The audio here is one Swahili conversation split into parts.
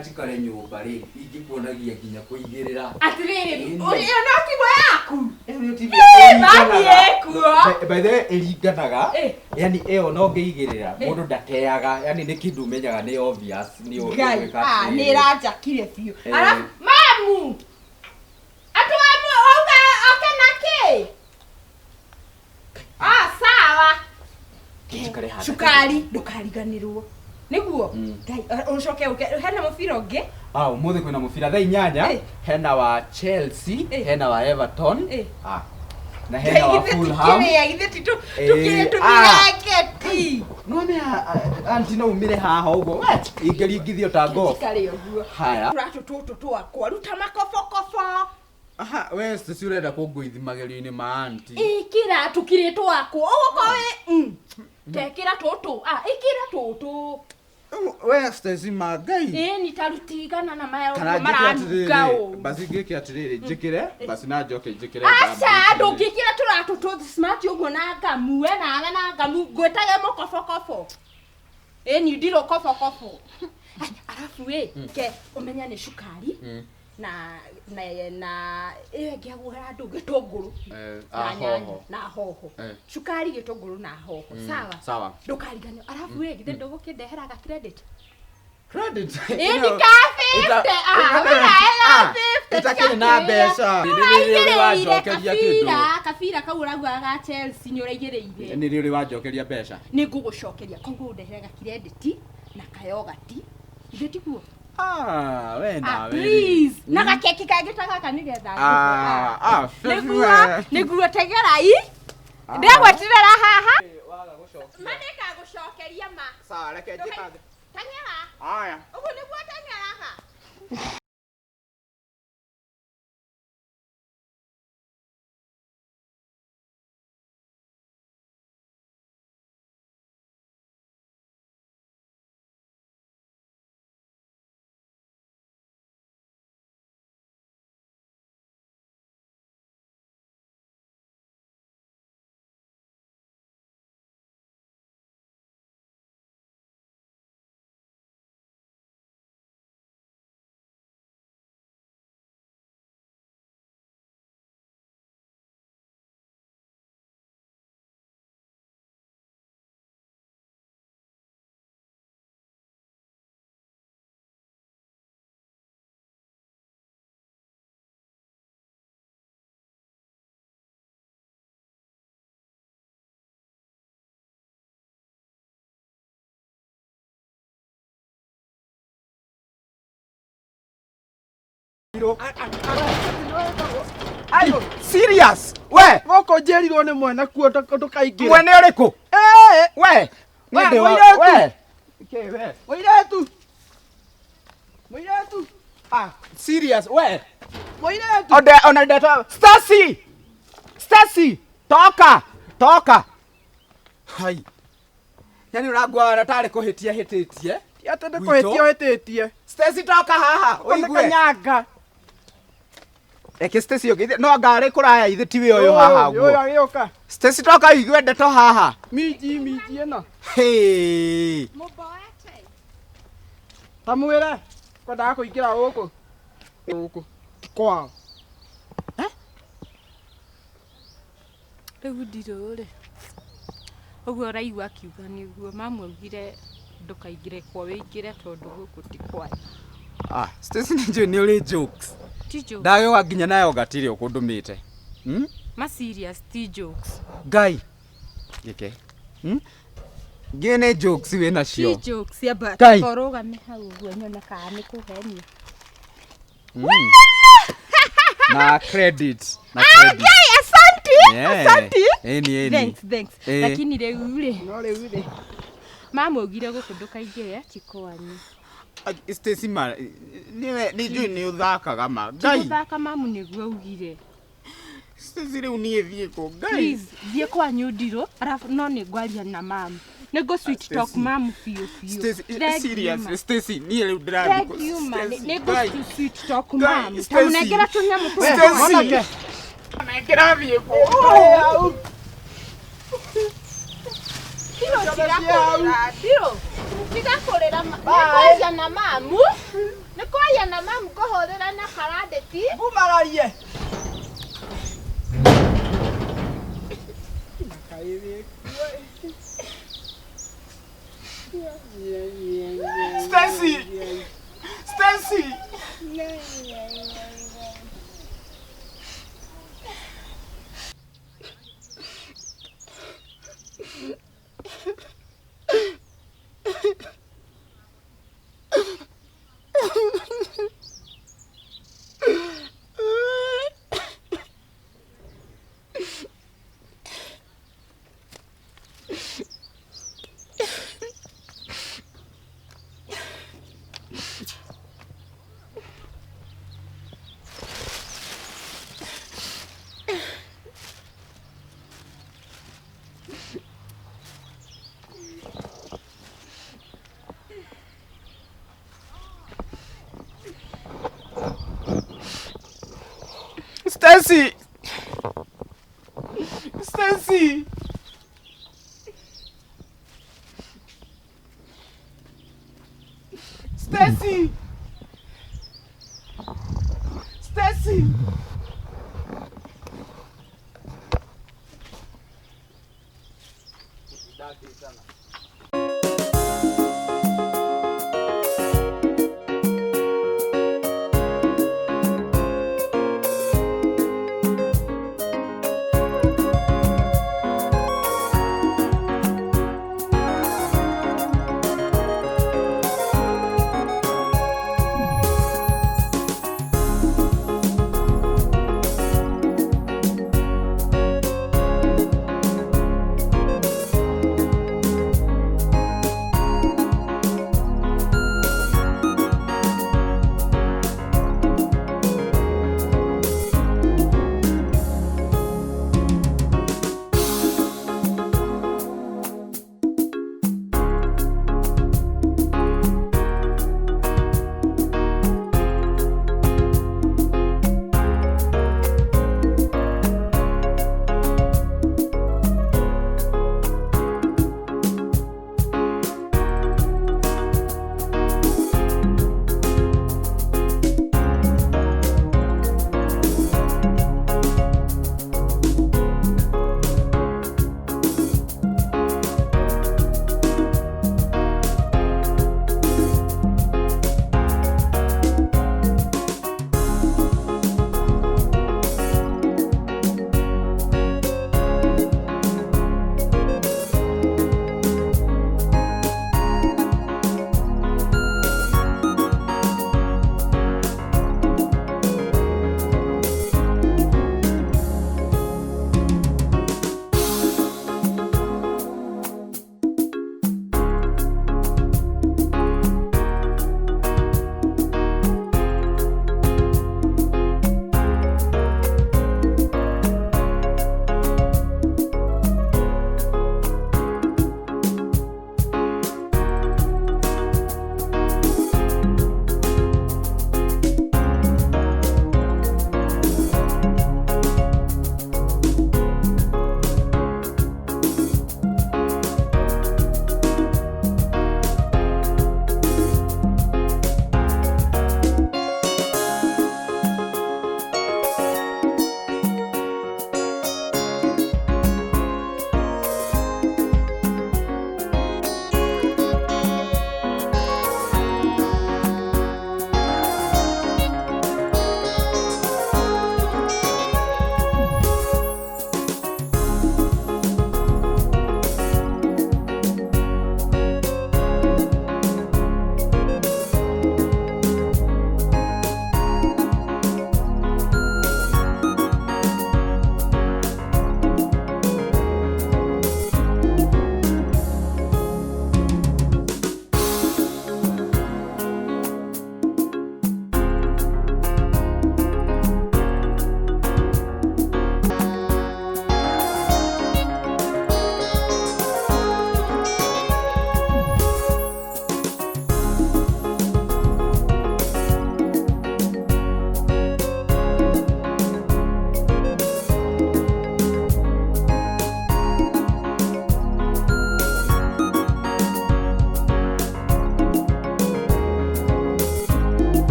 njikare nyumba ri ingikuonagia nginya kuigirira atiriri uyo no tigwa yaku by the way iringanaga yani eo no ngeigirira mundu ndateaga yani ni kindu menyaga ni obvious ni gwika ni rajakire biu alafu mamu atwamu oga okenake sawa shukari ndukariganirwo niguo ngai ucoke hena mubira ungi umuthi kwina mubira thaa 8 hena wa Chelsea hena wa Everton na hena wa Fulham tukirengeti none anti no umire haha ugo ingeringithio ta golf haya turatututu twakwa ruta makofokofo we sisi urenda kunguithi magerio-ini ma anti ikira tukiritwo akwo ugokowe tekira tutu ikira tutu we Stacy magai ni tarutigana na marangao basi ngiki atiriri njikire basi na njoke njikire acha ndungikira turatutu smart ugo na ngamu we nawe na ngamu ngwetage mukofokofo ni ndiro kofokofo alafu we ke umenya ni shukari na ngiagura andu gitunguru na hoho shukari gitunguru na hoho sawa ndukarigane alafu we githe ndugukindeheraga credit ni cafe itakiri na mbeca ni wajokeria kindu kabira kauraguaga ga Chelsea ni uraigireire ni riri wajokeria mbeca ni ngugucokeria koguo ndeheraga credit na kayogati githe tiguo we na please naga keki kagitaga kanigetha niguo tegerai ndegwetirera haha waga gucokia maneka gucokeria ma sawa reke njikage tangera haya ugu niguo tangera ha Ayo, serious? We, woko jerirwo ni mwena kuo tukaingira. Mwene uriku? We. Ninde wa we. Okay, we. Moiretu. Serious we. Moiretu. Ona data. Stacy. Toka. Hai. Yani uragwa natare kuhitia hititie. Yatende kuhitia hititie. Stacy toka haha. Oigwe kanyanga. Eke Stacy yoge no ngare kuraya ithe tiwe uyu haha guo. Yo agioka. Stacy toka igwe ndeto haha. Miji eno. Hey. muboete Tamwira kwenda kuingira guku. Kwa. Riu ndirore uguo raigua akiuga niguo mamwugire ndukaingire kwa wingire tondu guku ti kwa Stacy ni uri jokes. Ti jokes. Ndayo nginya nayo gatire ukundumite. Ma serious ti jokes. Guy. Gike. Gene jokes we na cio. Ti jokes ya but koroga me hau uguo nyona ka ni kuhenia. Na credit. Asante. Eni. Thanks. Lakini riu ri. Mamwugire guku ndukaingire chikwanyu. Stacy ma ni juu ni uthakaga ma. Guy. Uthaka mamu niguo ugire. Stacy riu ni thie ko Guy. Please, thie kwanyu ndiro, arafu no ni ngwaria na mamu. Nego sweet talk mamu fiu. Stacy serious. Stacy ni riu ndirathi ko. Nego sweet talk mamu. Tamunengera tunyamu tu. Stacy. Nengera thie ko. Diro. Tigakorera ngwaria na mamu. Nĩ kwaria na mamu kũhũrĩra na karandĩti. Ngumagarie. Stacy! Stacy! Stacy! Stacy! Stacy! Stacy!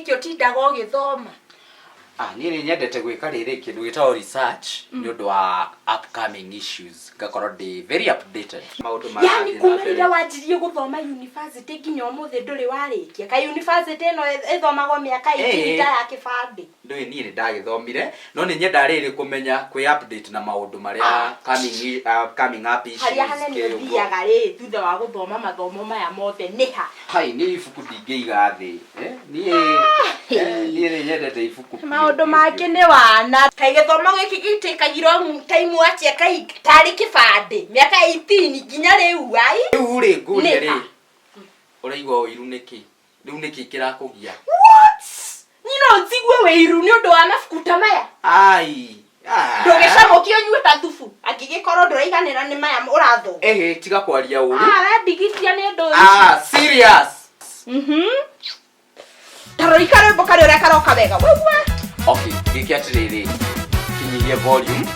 nĩkĩ ũtindaga ũgĩthoma? Niĩ nĩ nyendete gwĩka rĩrĩ kĩndũ gĩtagwo research nĩ ũndũ wa upcoming issues, ngakorwo ndĩ very updated. Yani kuma rĩrĩa wanjirie gũthoma university nginya ũmũthĩ ndũrĩ warĩkia. Ka university ĩno ĩthomagwo mĩaka 18 ya kĩbandĩ. Ndũĩ niĩ nĩ ndagĩthomire, no nĩ nyenda rĩrĩ kũmenya kwĩ update na maũndũ marĩa coming up issues. Harĩa hanene ũthiaga rĩ thutha wa gũthoma mathomo maya mothe nĩha? Hai nĩ ibuku ndingĩiga thĩ. Niĩ nĩ nyendete ibuku. Maũndũ mangĩ nĩ wana. Kaĩ gĩthomo gĩkĩ gĩtikagirwo time watia kai tarĩ kĩbandĩ. Mĩaka 18 nginya rĩu ai. Rĩu rĩ ngũria rĩ. Ũraigua ũiru nĩkĩ? Rĩu nĩkĩ kĩrakũgia? What? Nino njigue wĩiru nĩ ũndũ wa mabuku ta maya? Ai. Ndũgĩcamũkio nyue ta thubu. Angĩgĩkorwo ndũraiganĩra nĩ maya ũratho. Tiga kwaria ũru. We ndigitia nĩ ndũ. Serious. Taroi karembo kare ũrĩa karoka wega. Okay, gĩkĩ atĩrĩrĩ. Kinyihia volume.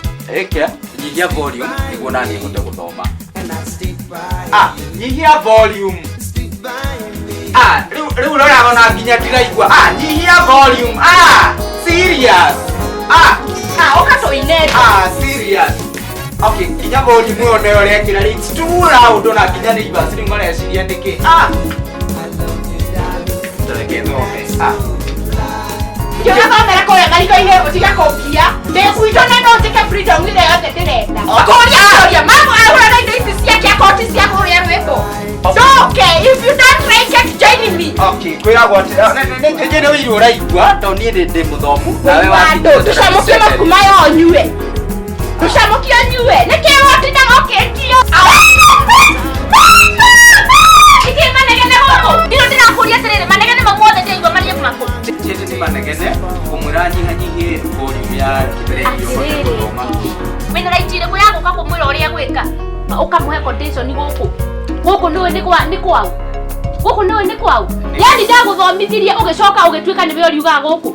Nyihia volume nĩguo naniĩ hote gũthoma. Nyihia volume. Rĩu ũrona nginya ndiraigua. Nyihia volume. Serious. Ũkatũine. Serious. Okay, nginya volume ĩyo nayo rekĩra it's too loud ona nginya neighbors rĩu mareciria ndĩkĩ. Tareke thome. Ngĩgathomera kũrĩa mariko-inĩ ũtiga kũngia. Ndĩkwitwo na no njĩke freedom ĩrĩa yothe ndĩrenda. Kũria mamu ahũra na indo ici ciake akoti cia kũrĩa rwĩmbo. Okay, if you don't like it, join me. Okay, kwĩragwo atĩ nĩ ũiru ũraigua tondũ niĩ ndĩ mũthomu. Nawe wathiĩ tũcamũkie mabuku maya nyue. Tũcamũkie nyue. Nĩkĩ wotindaga ũkĩtio? Nĩkĩ manegene gũkũ? Ndĩrĩ ndĩrakũria atĩrĩrĩ manegene mau mothe ndĩraigua marĩe makũ. Nĩ manegene kũmwĩra nyihanyihie volume ya kĩbereithio gũthoma. Wĩna raiti ĩrĩkũ ya gũka kũmwĩra ũrĩa gwĩka? Ũkamũhe condition gũkũ. Gũkũ nĩ kwau. Gũkũ nĩ kwau. Yani ndagũthomithirie ũgĩcoka ũgĩtuĩka nĩwe ũriugaga gũkũ.